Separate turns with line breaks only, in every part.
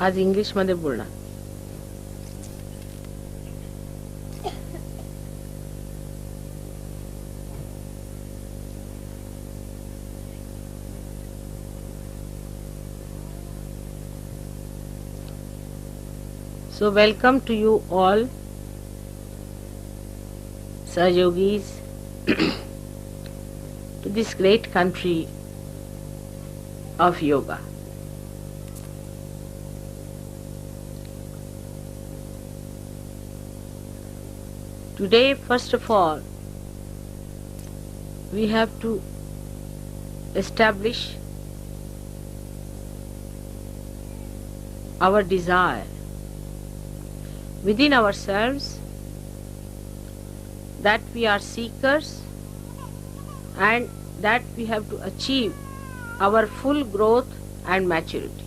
आज इंग्लिशमध्ये बोलणार. So welcome to you all, Sahaja Yogis, to this great country of yoga. Today, first of all, we have to establish our desire within ourselves that we are seekers and that we have to achieve our full growth and maturity.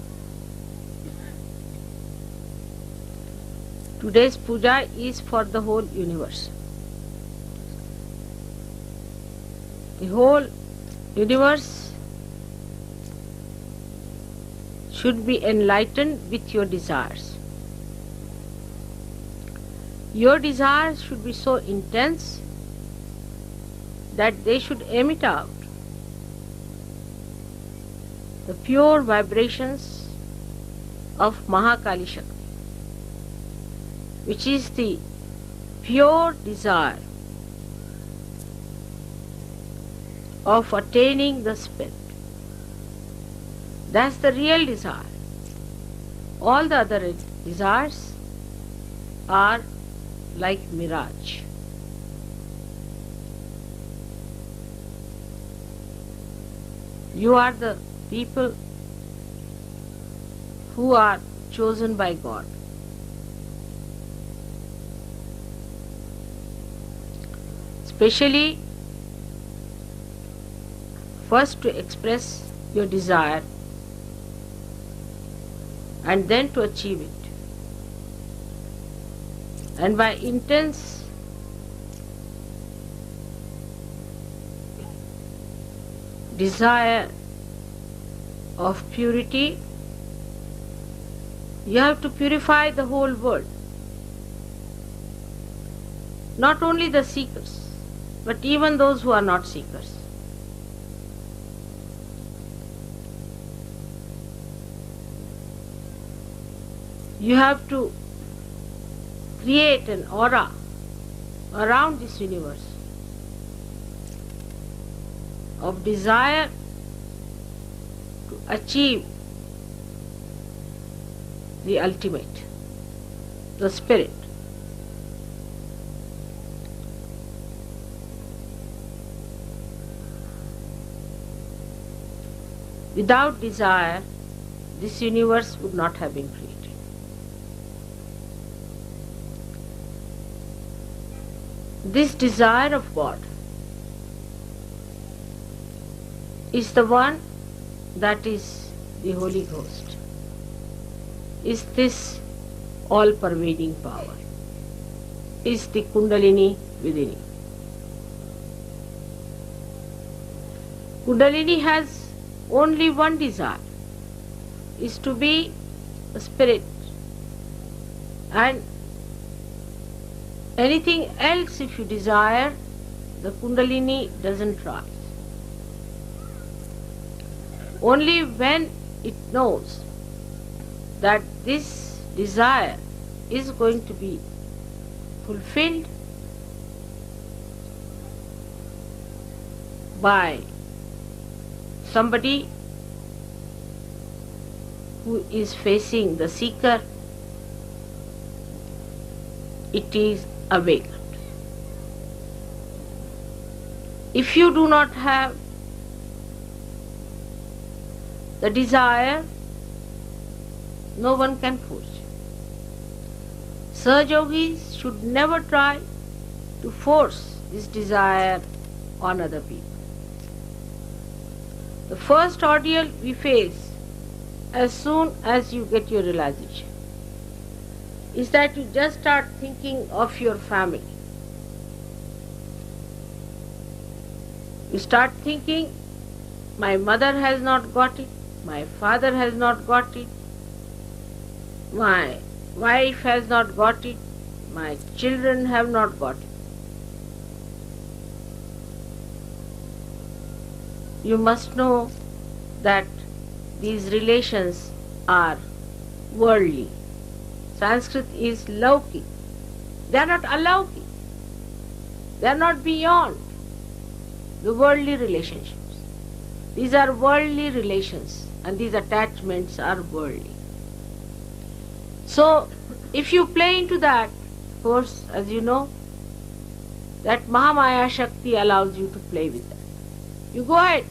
Today's puja is for the whole universe. The whole universe should be enlightened with your desires. Your desires should be so intense that they should emit out the pure vibrations of Mahakali Shakti, which is the pure desire of attaining the Spirit. That's the real desire. All the other desires are like mirage. You are the people who are chosen by God. Especially first to express your desire and then to achieve it. And by intense desire of purity, you have to purify the whole world. Not only the seekers, but even those who are not seekers. You have to create an aura around this universe of desire to achieve the ultimate, the Spirit. Without desire, this universe would not have been created. This desire of God is the one that is the Holy Ghost, is this all-pervading power, is the Kundalini within you. Kundalini has only one desire, is to be a spirit, and anything else if you desire, the Kundalini doesn't rise. Only when it knows that this desire is going to be fulfilled by somebody who is facing the seeker, it is awakened. If you do not have the desire, no one can force you. Sahaja Yogis should never try to force this desire on other people. The first ordeal we face as soon as you get your realization is that you just start thinking of your family. You start thinking, my mother has not got it, my father has not got it, My wife has not got it, my children have not got it. You must know that these relations are worldly. Sanskrit is lauki. They are not alauki. They are not beyond the worldly relationships. These are worldly relations and these attachments are worldly. So, if you play into that, of course, as you know, that Mahamaya Shakti allows you to play with that. You go ahead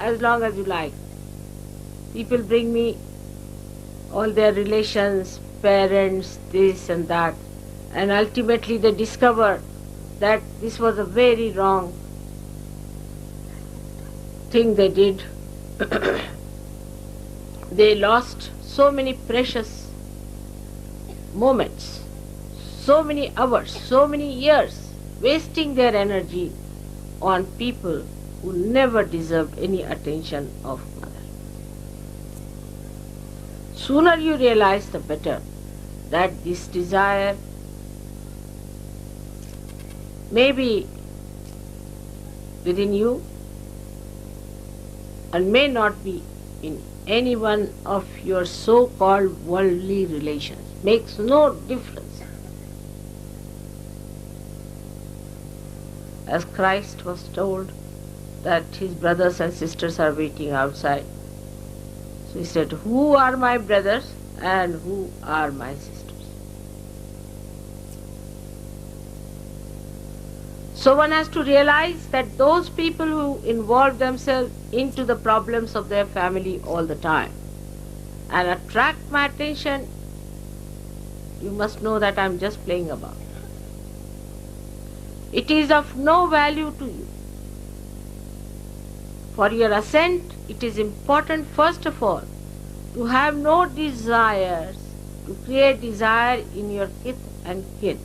as long as you like. People bring me all their relations, parents, this and that, and ultimately they discover that this was a very wrong thing they did. They lost so many precious moments, so many hours, so many years, wasting their energy on people who never deserved any attention of mother. Sooner you realize, the better, that this desire may be within you and may not be in any one of your so-called worldly relations. Makes no difference. As Christ was told that his brothers and sisters are waiting outside, so he said, who are my brothers and who are my sisters? So one has to realize that those people who involve themselves into the problems of their family all the time and attract my attention, you must know that I am just playing about. It is of no value to you. For your ascent, it is important first of all to have no desires, to create desire in your kith and kin.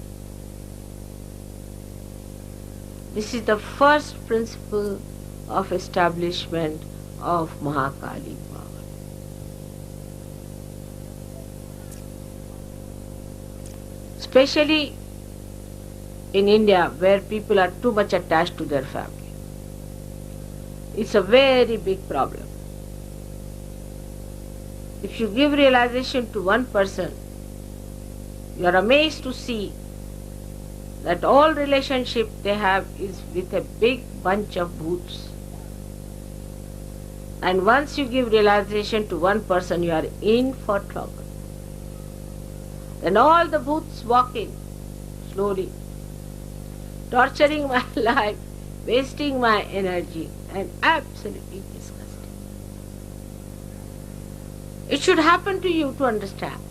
This is the first principle of establishment of Mahakali power. Especially in India, where people are too much attached to their family. It's a very big problem. If you give realization to one person, you are amazed to see that all relationship they have is with a big bunch of bhoots. And once you give realization to one person, you are in for trouble. Then all the bhoots walk in slowly, torturing my life, wasting my energy, and absolutely disgusting. It should happen to you to understand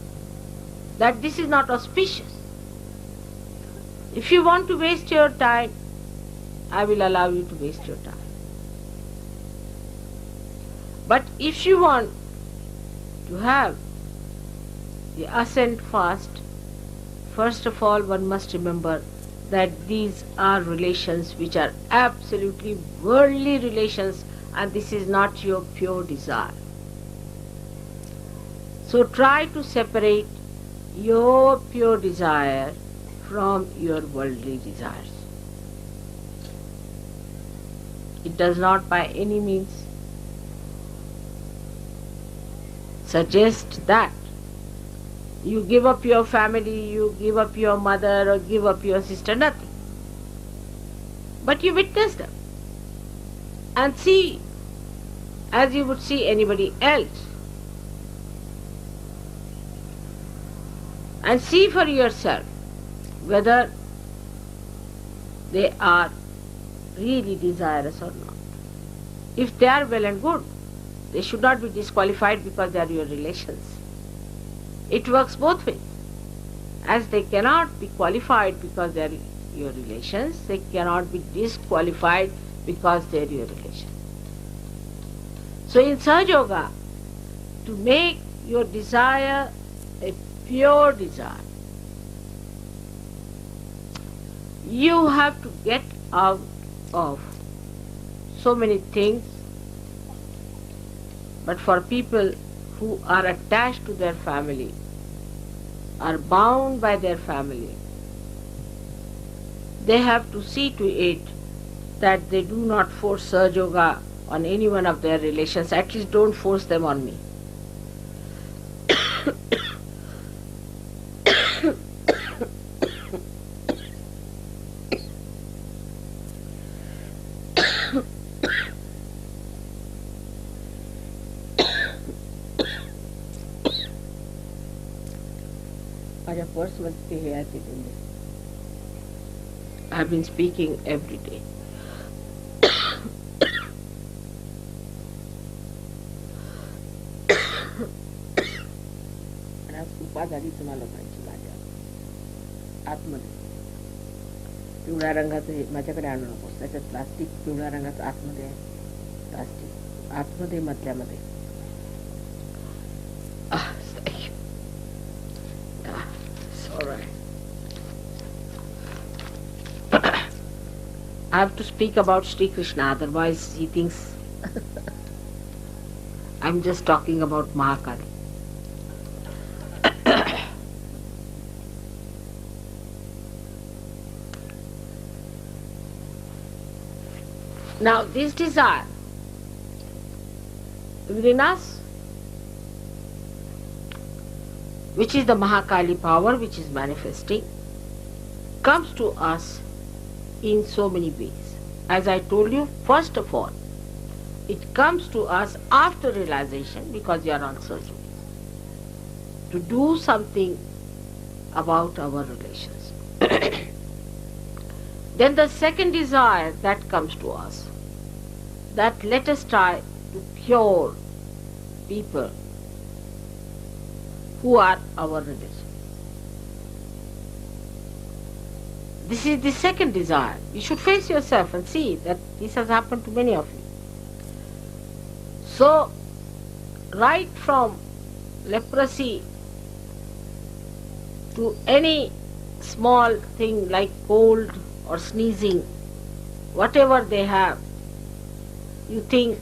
that this is not auspicious. If you want to waste your time, I will allow you to waste your time. But if you want to have the ascent fast, first of all one must remember that these are relations which are absolutely worldly relations, and this is not your pure desire. So try to separate your pure desire from your worldly desires. It does not by any means suggest that you give up your family, you give up your mother or give up your sister, nothing. But you witness them and see as you would see anybody else. And see for yourself whether they are really desirous or not. If they are, well and good. They should not be disqualified because they are your relations. It works both ways. As they cannot be qualified because they are your relations, they cannot be disqualified because they are your relations. So in Sahaja Yoga, to make your desire a pure desire, you have to get out of so many things. But for people who are attached to their family, are bound by their family. They have to see to it that they do not force Sahaja Yoga on any one of their relations. At least don't force them on me. I've been speaking every day. आतमध्ये पिवळ्या रंगाचं हे माझ्याकडे आणू नकोस, त्याच्यात plastic पिवळ्या रंगाचं आतमध्ये आहे, प्लास्टिक आतमध्ये मधल्यामध्ये. I have to speak about Shri Krishna, otherwise he thinks I'm just talking about Mahakali. Now this desire within us, which is the Mahakali power which is manifesting, comes to us in so many ways. As I told you, first of all, it comes to us after realization, because you are on search to do something about our relations. Then the second desire that comes to us, that let us try to cure people who are our relations. This is the second desire. You should face yourself and see that this has happened to many of you. So, right from leprosy to any small thing like cold or sneezing, whatever they have, you think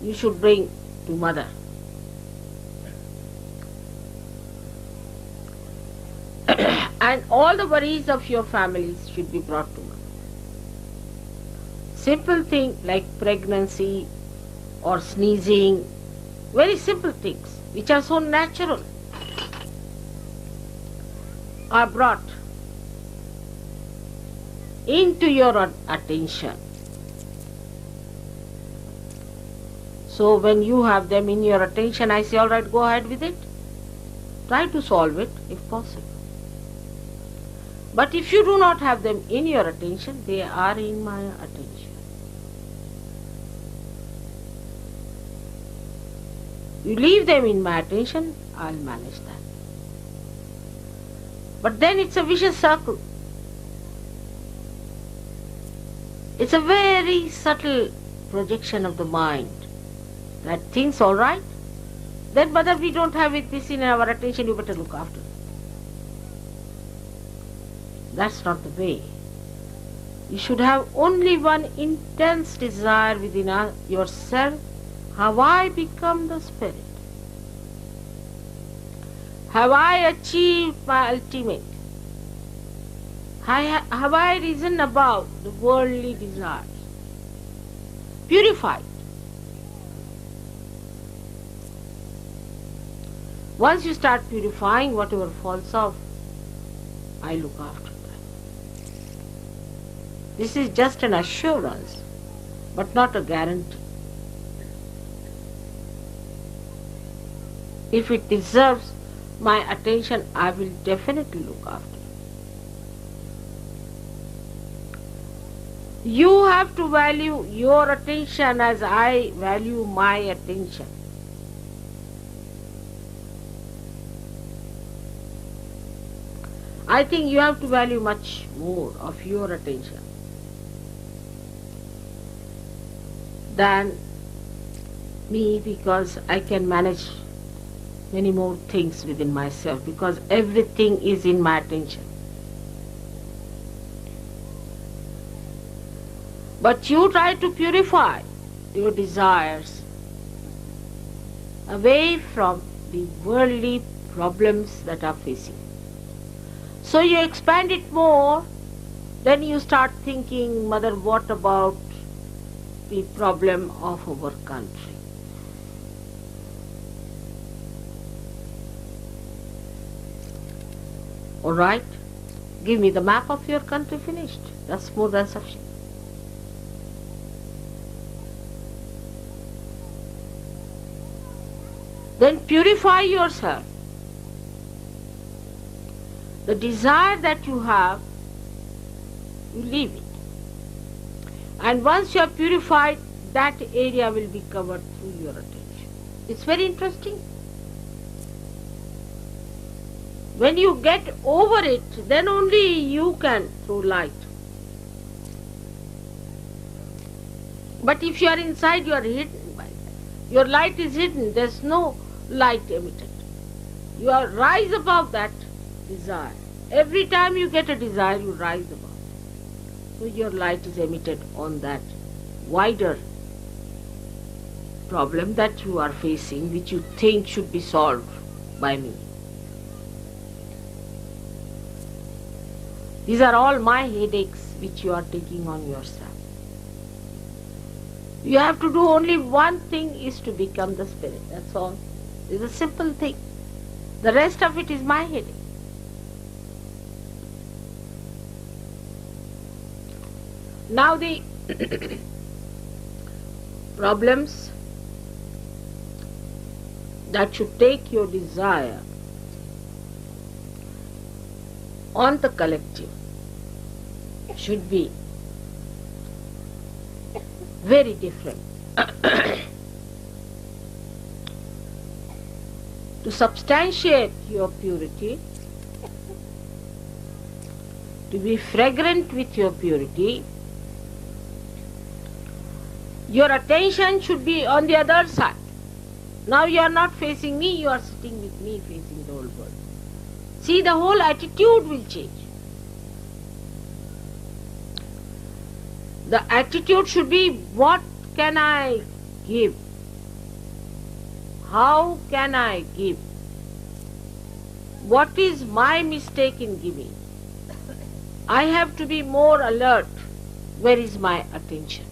you should bring to Mother. And all the worries of your families should be brought to Mother. Simple thing like pregnancy or sneezing, very simple things which are so natural, are brought into your attention. So when you have them in your attention, I say, all right, go ahead with it. Try to solve it if possible. But if you do not have them in your attention, they are in my attention. You leave them in my attention, I'll manage that. But then it's a vicious circle. It's a very subtle projection of the mind that thinks, all right, then Mother, we don't have this in our attention, you better look after it. That's not the way. You should have only one intense desire within yourself. Have I become the Spirit? Have I achieved my ultimate? Have I risen above the worldly desires? Purified. Once you start purifying, whatever falls off, I look after that. This is just an assurance, but not a guarantee. If it deserves my attention, I will definitely look after it. You have to value your attention as I value my attention. I think you have to value much more of your attention than me, because I can manage many more things within myself, because everything is in my attention. But you try to purify your desires away from the worldly problems that are facing. So you expand it more, then you start thinking, Mother, what about the problem of our country? Alright, give me the map of your country, finished. That's more than sufficient. Then purify yourself. The desire that you have, you leave it. And once you are purified, that area will be covered through your attention. It's very interesting. When you get over it, then only you can throw light. But if you are inside, you are hidden by that. Your light is hidden, there's no light emitted. You are rise above that desire. Every time you get a desire, you rise above. So your light is emitted on that wider problem that you are facing, which you think should be solved by me. These are all my headaches which you are taking on yourself. You have to do only one thing, is to become the spirit. That's all. It's a simple thing. The rest of it is my headache. Now the problems that should take your desire on the collective should be very different. To substantiate your purity, to be fragrant with your purity, your attention should be on the other side. Now you are not facing me, you are sitting with me, facing the whole world. See, the whole attitude will change. The attitude should be, what can I give? How can I give? What is my mistake in giving? I have to be more alert. Where is my attention?